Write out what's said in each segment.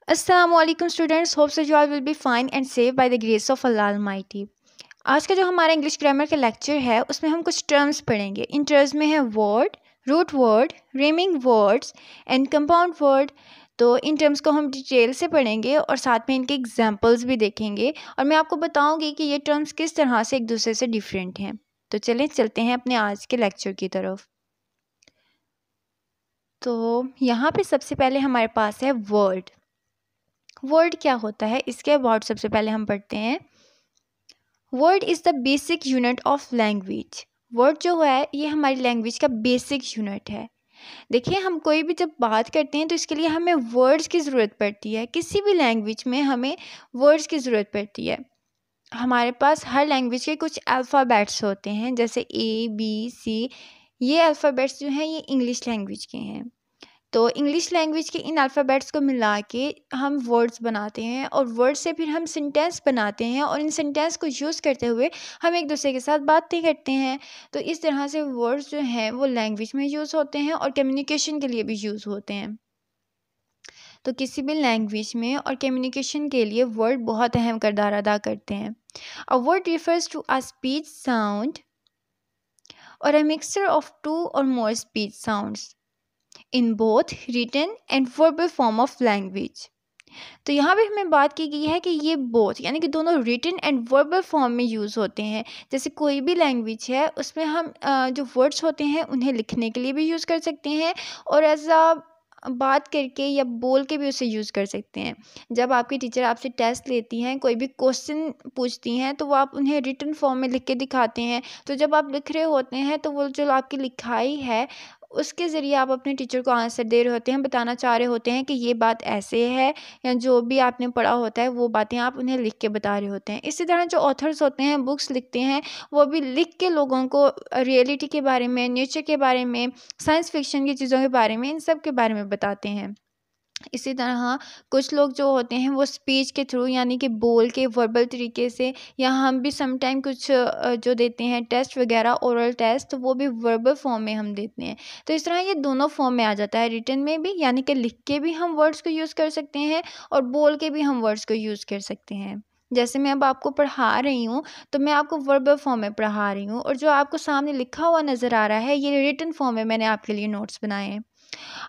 Assalamualaikum students, hope so you all will be fine and safe by the grace of Allah Almighty। आज का जो हमारा English grammar का lecture है उसमें हम कुछ टर्म्स पढ़ेंगे। इन टर्म्स में है word, root word, rhyming words and compound word. तो इन टर्म्स को हम डिटेल से पढ़ेंगे और साथ में इनके एग्जांपल्स भी देखेंगे और मैं आपको बताऊंगी कि ये टर्म्स किस तरह से एक दूसरे से डिफरेंट हैं। तो चलें चलते हैं अपने आज के लेक्चर की तरफ। तो यहाँ पे सबसे पहले हमारे पास है वर्ड। वर्ड क्या होता है इसके अबाउट सबसे पहले हम पढ़ते हैं। Word is the basic unit of language. Word जो है ये हमारी लैंग्वेज का बेसिक यूनिट है। देखिए, हम कोई भी जब बात करते हैं तो इसके लिए हमें वर्ड्स की ज़रूरत पड़ती है। किसी भी लैंग्वेज में हमें वर्ड्स की ज़रूरत पड़ती है। हमारे पास हर लैंग्वेज के कुछ अल्फ़ाबेट्स होते हैं, जैसे A B C। ये अल्फ़ाबेट्स जो हैं ये इंग्लिश लैंग्वेज के हैं। तो इंग्लिश लैंग्वेज के इन अल्फ़ाबेट्स को मिला के हम वर्ड्स बनाते हैं और वर्ड से फिर हम सेंटेंस बनाते हैं और इन सेंटेंस को यूज़ करते हुए हम एक दूसरे के साथ बातें करते हैं। तो इस तरह से वर्ड्स जो हैं वो लैंग्वेज में यूज़ होते हैं और कम्युनिकेशन के लिए भी यूज़ होते हैं। तो किसी भी लैंग्वेज में और कम्युनिकेशन के लिए वर्ड बहुत अहम किरदार अदा करते हैं। A word refers to a speech sound or a mixture of two or more speech sounds in both written and verbal form of language. तो यहाँ पे हमें बात की गई है कि ये बोथ यानी कि दोनों रिटन एंड वर्बल फॉर्म में यूज़ होते हैं। जैसे कोई भी लैंग्वेज है उसमें हम जो वर्ड्स होते हैं उन्हें लिखने के लिए भी यूज़ कर सकते हैं और एज अ बात करके या बोल के भी उसे यूज़ कर सकते हैं। जब आपकी टीचर आपसे टेस्ट लेती हैं, कोई भी क्वेश्चन पूछती हैं, तो वो आप उन्हें रिटन फॉर्म में लिख के दिखाते हैं। तो जब आप लिख रहे होते हैं तो वो जो आपकी लिखाई है उसके ज़रिए आप अपने टीचर को आंसर दे रहे होते हैं, बताना चाह रहे होते हैं कि ये बात ऐसे है, या जो भी आपने पढ़ा होता है वो बातें आप उन्हें लिख के बता रहे होते हैं। इसी तरह जो ऑथर्स होते हैं, बुक्स लिखते हैं, वो भी लिख के लोगों को रियलिटी के बारे में, नेचर के बारे में, साइंस फिक्शन की चीज़ों के बारे में, इन सब के बारे में बताते हैं। इसी तरह कुछ लोग जो होते हैं वो स्पीच के थ्रू यानी कि बोल के वर्बल तरीके से, या हम भी सम टाइम कुछ जो देते हैं टेस्ट वगैरह, ओरल टेस्ट, तो वो भी वर्बल फॉर्म में हम देते हैं। तो इस तरह ये दोनों फॉर्म में आ जाता है, रिटन में भी यानी कि लिख के भी हम वर्ड्स को यूज़ कर सकते हैं और बोल के भी हम वर्ड्स को यूज़ कर सकते हैं। जैसे मैं अब आपको पढ़ा रही हूँ तो मैं आपको वर्बल फॉर्म में पढ़ा रही हूँ और जो आपको सामने लिखा हुआ नज़र आ रहा है ये रिटन फॉर्म में मैंने आपके लिए नोट्स बनाए हैं।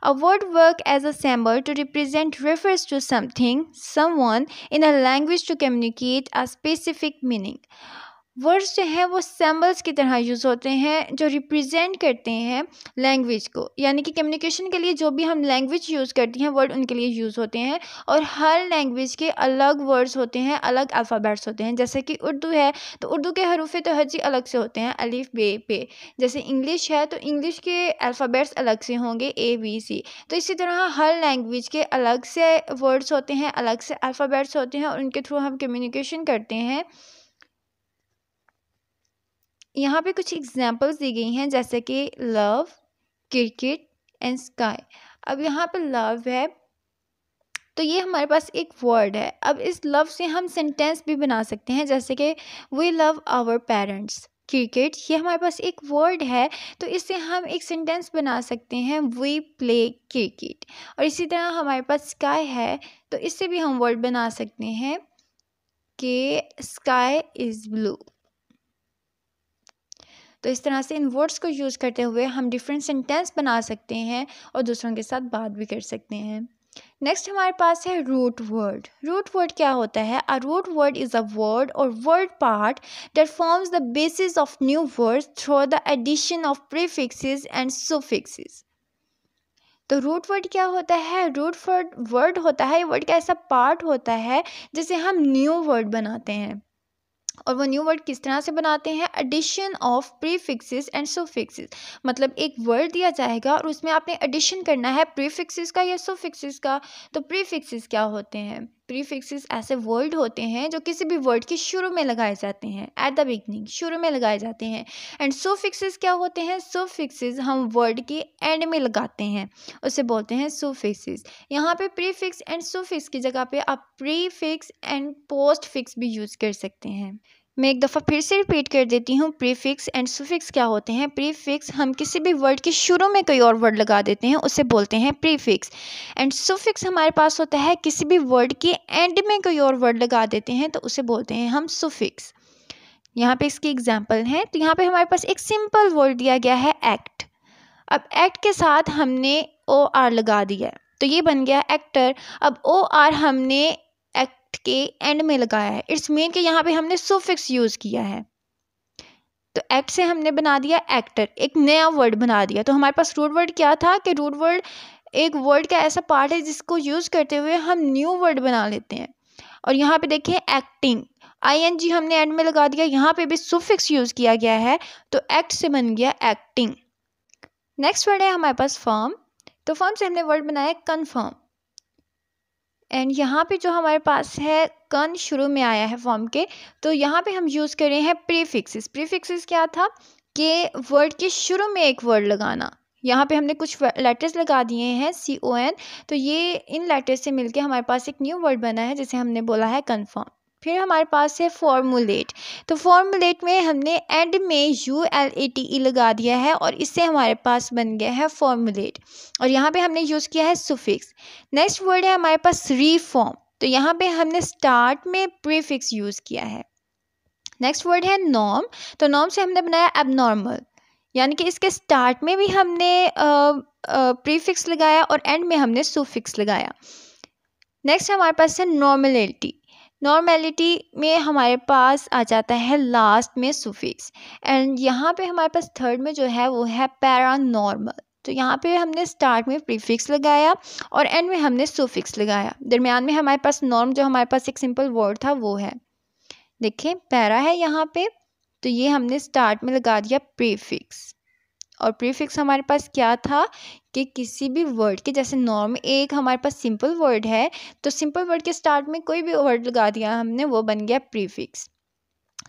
A word work as a symbol to represent refers to something, someone in a language to communicate a specific meaning. Words जो हैं वो सिम्बल्स की तरह यूज़ होते हैं जो रिप्रेजेंट करते हैं लैंग्वेज को, यानी कि कम्युनिकेशन के लिए जो भी हम लैंग्वेज यूज़ करती हैं वर्ड उनके लिए यूज़ होते हैं। और हर लैंग्वेज के अलग वर्ड्स होते हैं, अलग अल्फ़ाबेट्स होते हैं। जैसे कि उर्दू है तो उर्दू के हरूफ तहज्जी अलग से होते हैं, अलिफ बे पे। जैसे इंग्लिश है तो इंग्लिश के अल्फ़ाबेट्स अलग से होंगे, A B C। तो इसी तरह हर लैंग्वेज के अलग से वर्ड्स होते हैं, अलग से अल्फ़ाबेट्स होते हैं और उनके थ्रू हम कम्युनिकेशन करते हैं। यहाँ पे कुछ एग्जांपल्स दी गई हैं, जैसे कि लव, क्रिकेट एंड स्काई। अब यहाँ पे लव है तो ये हमारे पास एक वर्ड है। अब इस लव से हम सेंटेंस भी बना सकते हैं, जैसे कि we love our parents. Cricket ये हमारे पास एक वर्ड है तो इससे हम एक सेंटेंस बना सकते हैं, वी प्ले क्रिकेट। और इसी तरह हमारे पास स्काई है तो इससे भी हम वर्ड बना सकते हैं कि स्काई इज़ ब्लू। तो इस तरह से इन वर्ड्स को यूज़ करते हुए हम डिफरेंट सेंटेंस बना सकते हैं और दूसरों के साथ बात भी कर सकते हैं। नेक्स्ट हमारे पास है रूट वर्ड। रूट वर्ड क्या होता है? A root word is a word or word part that forms the basis of new words through the addition of prefixes and suffixes. तो रूट वर्ड क्या होता है? रूट वर्ड होता है, word का ऐसा पार्ट होता है जिसे हम न्यू वर्ड बनाते हैं। और वो न्यू वर्ड किस तरह से बनाते हैं? Addition of prefixes and suffixes. मतलब एक वर्ड दिया जाएगा और उसमें आपने एडिशन करना है प्रीफिक्सेस का या सुफिक्सेस का। तो प्रीफिक्सेस क्या होते हैं? प्रीफिक्सेस ऐसे वर्ड होते हैं जो किसी भी वर्ड के शुरू में लगाए जाते हैं, एट द बिगनिंग, शुरू में लगाए जाते हैं। एंड सुफिक्सेस क्या होते हैं? सुफिक्सेस हम वर्ड के एंड में लगाते हैं, उसे बोलते हैं सुफिक्सेस। यहाँ पे प्रीफिक्स एंड सुफिक्स की जगह पे आप प्रीफिक्स एंड पोस्टफिक्स भी यूज़ कर सकते हैं। मैं एक दफ़ा फिर से रिपीट कर देती हूँ, प्रीफिक्स एंड सुफिक्स क्या होते हैं। प्रीफिक्स हम किसी भी वर्ड के शुरू में कोई और वर्ड लगा देते हैं, उसे बोलते हैं प्रीफिक्स। एंड सुफिक्स हमारे पास होता है किसी भी वर्ड के एंड में कोई और वर्ड लगा देते हैं, तो उसे बोलते हैं हम सुफिक्स। यहाँ पे इसकी एग्जाम्पल है, तो यहाँ पे हमारे पास एक सिंपल वर्ड दिया गया है एक्ट। अब एक्ट के साथ हमने ओ आर लगा दिया है, तो ये बन गया एक्टर। अब ओ आर हमने एक्ट के एंड में लगाया है, इट्स मीन कि यहाँ पे हमने सुफिक्स यूज़ किया है। तो एक्ट से हमने बना दिया एक्टर, एक नया वर्ड बना दिया। तो हमारे पास रूट वर्ड क्या था कि रूट वर्ड एक वर्ड का ऐसा पार्ट है जिसको यूज़ करते हुए हम न्यू वर्ड बना लेते हैं। और यहाँ पे देखें एक्टिंग, ING हमने एंड में लगा दिया, यहाँ पे भी सुफिक्स यूज़ किया गया है, तो एक्ट से बन गया एक्टिंग। नेक्स्ट वर्ड है हमारे पास फर्म। तो फर्म से हमने वर्ड बनाया कन्फर्म। एंड यहाँ पे जो हमारे पास है कन शुरू में आया है फॉर्म के, तो यहाँ पे हम यूज़ कर रहे हैं प्रीफिक्सेस। प्रीफिक्सेस क्या था कि वर्ड के शुरू में एक वर्ड लगाना। यहाँ पे हमने कुछ लेटर्स लगा दिए हैं CON, तो ये इन लेटर्स से मिलके हमारे पास एक न्यू वर्ड बना है जिसे हमने बोला है कन्फर्म। फिर हमारे पास है फॉर्मुलेट। तो फॉर्मुलेट में हमने एंड में ULATE लगा दिया है और इससे हमारे पास बन गया है फॉर्मुलेट, और यहाँ पे हमने यूज़ किया है सुफिक्स। नेक्स्ट वर्ड है हमारे पास रिफॉर्म। तो यहाँ पे हमने स्टार्ट में प्रीफिक्स यूज़ किया है। नेक्स्ट वर्ड है नॉर्म। तो नॉर्म से हमने बनाया एबनॉर्मल, यानी कि इसके स्टार्ट में भी हमने प्रीफिक्स लगाया और एंड में हमने सुफिक्स लगाया। नेक्स्ट हमारे पास है नॉर्मलिटी। नॉर्मलिटी में हमारे पास आ जाता है लास्ट में सुफिक्स। एंड यहाँ पे हमारे पास थर्ड में जो है वो है पैरानॉर्मल। तो यहाँ पे हमने स्टार्ट में प्रीफिक्स लगाया और एंड में हमने सुफिक्स लगाया। दरमियान में हमारे पास नॉर्म, जो हमारे पास एक सिंपल वर्ड था, वो है, देखिए पैरा है यहाँ पे, तो ये हमने स्टार्ट में लगा दिया प्रीफिक्स। और प्रीफिक्स हमारे पास क्या था कि किसी भी वर्ड के, जैसे नॉर्म एक हमारे पास सिंपल वर्ड है, तो सिंपल वर्ड के स्टार्ट में कोई भी वर्ड लगा दिया हमने, वो बन गया प्रीफिक्स।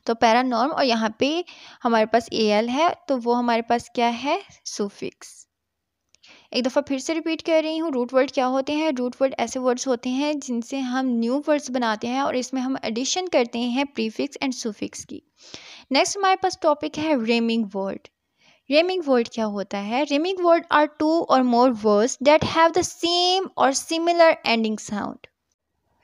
तो पैरा नॉर्म, और यहाँ पे हमारे पास AL है, तो वो हमारे पास क्या है, सुफिक्स। एक दफ़ा फिर से रिपीट कर रही हूँ, रूट वर्ड क्या होते हैं। रूट वर्ड ऐसे वर्ड्स होते हैं जिनसे हम न्यू वर्ड्स बनाते हैं और इसमें हम एडिशन करते हैं प्रीफिक्स एंड सुफिक्स की। नेक्स्ट हमारे पास टॉपिक है रेमिंग वर्ड। रेमिंग वर्ड क्या होता है। रेमिंग word are 2 or more words that have the same or similar ending sound।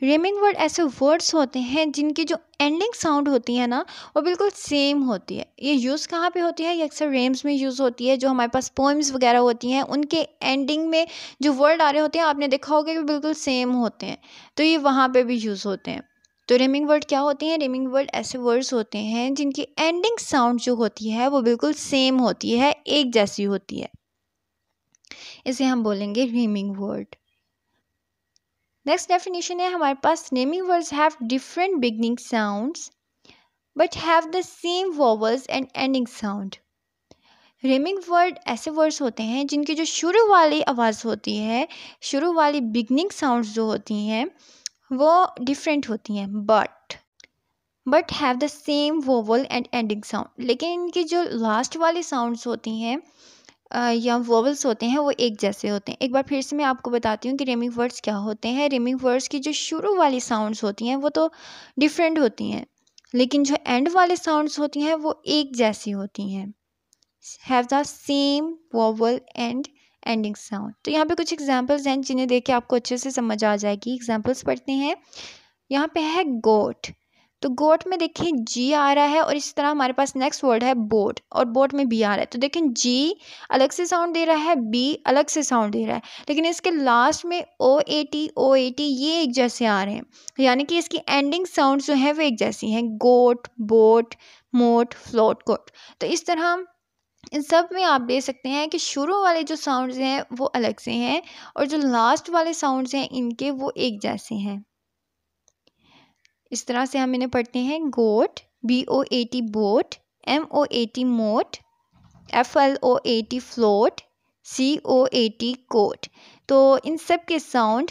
रेमिंग word ऐसे वर्ड्स होते हैं जिनकी जो एंडिंग साउंड होती है ना, वो बिल्कुल सेम होती है। ये यूज़ कहाँ पे होती है, ये अक्सर रेम्स में यूज़ होती है। जो हमारे पास पोएम्स वगैरह होती हैं, उनके एंडिंग में जो वर्ड आ रहे होते हैं, आपने देखा होगा कि बिल्कुल सेम होते हैं, तो ये वहाँ पे भी यूज़ होते हैं। तो रेमिंग वर्ड क्या होते हैं। रेमिंग वर्ड ऐसे वर्ड्स होते हैं जिनकी एंडिंग साउंड जो होती है वो बिल्कुल सेम होती है, एक जैसी होती है, इसे हम बोलेंगे रेमिंग वर्ड। नेक्स्ट डेफिनेशन है हमारे पास, naming words have different beginning sounds but have the same vowels and ending sound. Rhyming word ऐसे वर्ड्स होते हैं जिनकी जो शुरू वाली आवाज़ होती है, शुरू वाली बिगनिंग साउंड्स जो होती हैं, वो डिफरेंट होती हैं, but have the same vowel and ending sound. लेकिन इनकी जो लास्ट वाली साउंड्स होती हैं या वोवल्स होते हैं, वो एक जैसे होते हैं। एक बार फिर से मैं आपको बताती हूँ कि रेमिंग वर्ड्स क्या होते हैं। रेमिंग वर्ड्स की जो शुरू वाली साउंड्स होती हैं वो तो डिफरेंट होती हैं, लेकिन जो एंड वाली साउंड्स होती हैं वो एक जैसी होती हैं, have the same vowel and ending sound. तो यहाँ पे कुछ एग्जांपल्स हैं जिन्हें देख के आपको अच्छे से समझ आ जाएगी। एग्जांपल्स पढ़ते हैं। यहाँ पे है गोट। तो गोट में देखिए G आ रहा है, और इसी तरह हमारे पास नेक्स्ट वर्ड है बोट, और बोट में B आ रहा है। तो देखें G अलग से साउंड दे रहा है, B अलग से साउंड दे रहा है, लेकिन इसके लास्ट में OAT ये एक जैसे आ रहे हैं, यानी कि इसकी एंडिंग साउंड जो है वो एक जैसी हैं, गोट, बोट, मोट, फ्लोट, कोट। तो इस तरह इन सब में आप देख सकते हैं कि शुरू वाले जो साउंड्स हैं वो अलग से हैं, और जो लास्ट वाले साउंड्स हैं इनके वो एक जैसे हैं। इस तरह से हम इन्हें पढ़ते हैं। गोट, BOAT बोट, MOAT मोट, FLOAT फ्लोट, COAT कोट। तो इन सब के साउंड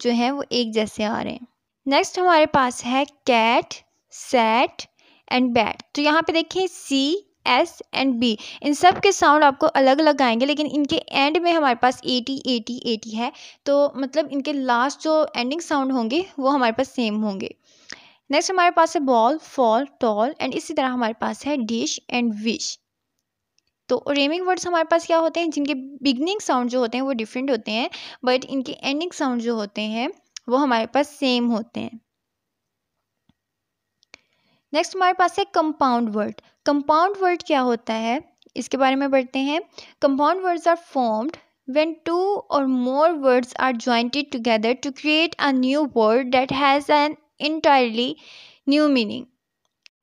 जो हैं वो एक जैसे आ रहे हैं। नेक्स्ट हमारे पास है कैट, सैट एंड बैट। तो यहाँ पे देखिए C, S एंड B, इन सब के साउंड आपको अलग अलग आएंगे, लेकिन इनके एंड में हमारे पास AT है, तो मतलब इनके लास्ट जो एंडिंग साउंड होंगे वो हमारे पास सेम होंगे। नेक्स्ट हमारे पास है बॉल, फॉल, टॉल एंड इसी तरह हमारे पास है डिश एंड विश। तो रेमिंग वर्ड्स हमारे पास क्या होते हैं, जिनके बिगनिंग साउंड जो होते हैं वो डिफरेंट होते हैं, बट इनके एंडिंग साउंड जो होते हैं वो हमारे पास सेम होते हैं। नेक्स्ट हमारे पास है कंपाउंड वर्ड। कंपाउंड वर्ड क्या होता है, इसके बारे में पढ़ते हैं। Compound words are formed when two or more words are joined together to create a new word that has an entirely new meaning.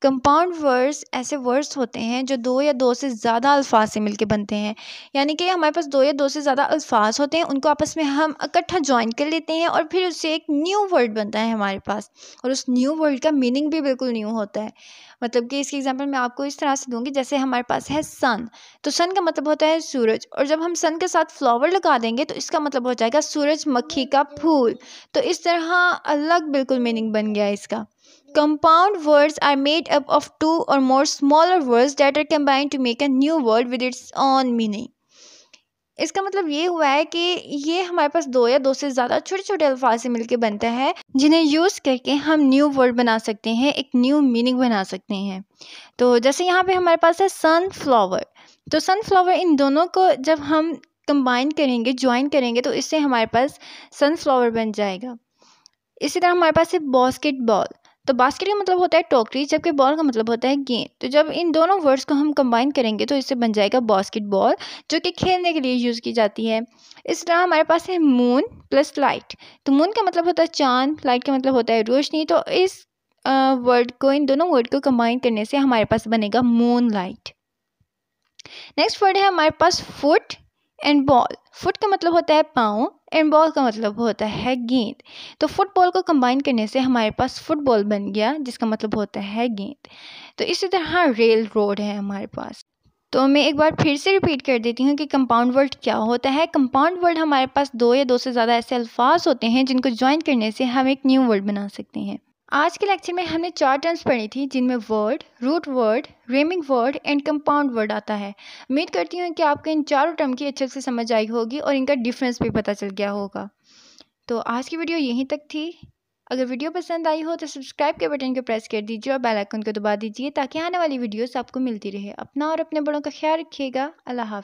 Compound words ऐसे वर्ड्स होते हैं जो दो या दो से ज़्यादा अल्फाज से मिलके बनते हैं, यानी कि हमारे पास दो या दो से ज़्यादा अल्फाज होते हैं, उनको आपस में हम इकट्ठा ज्वाइन कर लेते हैं और फिर उससे एक न्यू वर्ड बनता है हमारे पास, और उस न्यू वर्ड का मीनिंग भी बिल्कुल न्यू होता है। मतलब कि इसकी एग्जांपल मैं आपको इस तरह से दूंगी, जैसे हमारे पास है सन, तो सन का मतलब होता है सूरज, और जब हम सन के साथ फ्लावर लगा देंगे तो इसका मतलब हो जाएगा सूरजमुखी का फूल। तो इस तरह अलग बिल्कुल मीनिंग बन गया इसका। Compound words are made up of two or more smaller words that are combined to make a new word with its own meaning. इसका मतलब ये हुआ है कि ये हमारे पास दो या दो से ज़्यादा छोटे छोटे अल्फाज से मिलकर बनता है, जिन्हें यूज़ करके हम न्यू वर्ड बना सकते हैं, एक न्यू मीनिंग बना सकते हैं। तो जैसे यहाँ पे हमारे पास है सनफ्लावर, तो सनफ्लावर इन दोनों को जब हम कंबाइन करेंगे, ज्वाइन करेंगे, तो इससे हमारे पास सनफ्लावर बन जाएगा। इसी तरह हमारे पास है बास्केटबॉल, तो बास्केट का मतलब होता है टोकरी, जबकि बॉल का मतलब होता है गेंद। तो जब इन दोनों वर्ड्स को हम कंबाइन करेंगे तो इससे बन जाएगा बास्केटबॉल, जो कि खेलने के लिए यूज़ की जाती है। इस तरह हमारे पास है मून प्लस लाइट, तो मून का मतलब होता है चांद, लाइट का मतलब होता है रोशनी। तो इस वर्ड को, इन दोनों वर्ड को कंबाइन करने से हमारे पास बनेगा मून लाइट। नेक्स्ट वर्ड है हमारे पास फुट एंड बॉल। फुट का मतलब होता है पाँव एंड बॉल का मतलब होता है गेंद। तो फुटबॉल को कंबाइन करने से हमारे पास फुटबॉल बन गया, जिसका मतलब होता है गेंद। तो इसी तरह रेल रोड है हमारे पास। तो मैं एक बार फिर से रिपीट कर देती हूँ कि कंपाउंड वर्ड क्या होता है। कंपाउंड वर्ड हमारे पास दो या दो से ज़्यादा ऐसे अल्फाज होते हैं जिनको ज्वाइन करने से हम एक न्यू वर्ड बना सकते हैं। आज के लेक्चर में हमने 4 टर्म्स पढ़ी थी, जिनमें word, root word, rhyming word and compound word आता है। उम्मीद करती हूँ कि आपको इन चारों टर्म की अच्छे से समझ आई होगी और इनका डिफरेंस भी पता चल गया होगा। तो आज की वीडियो यहीं तक थी। अगर वीडियो पसंद आई हो तो सब्सक्राइब के बटन को प्रेस कर दीजिए और बेल आइकन को दबा दीजिए, ताकि आने वाली वीडियोस आपको मिलती रहे। अपना और अपने बड़ों का ख्याल रखिएगा। अल्लाह हाफ़िज़।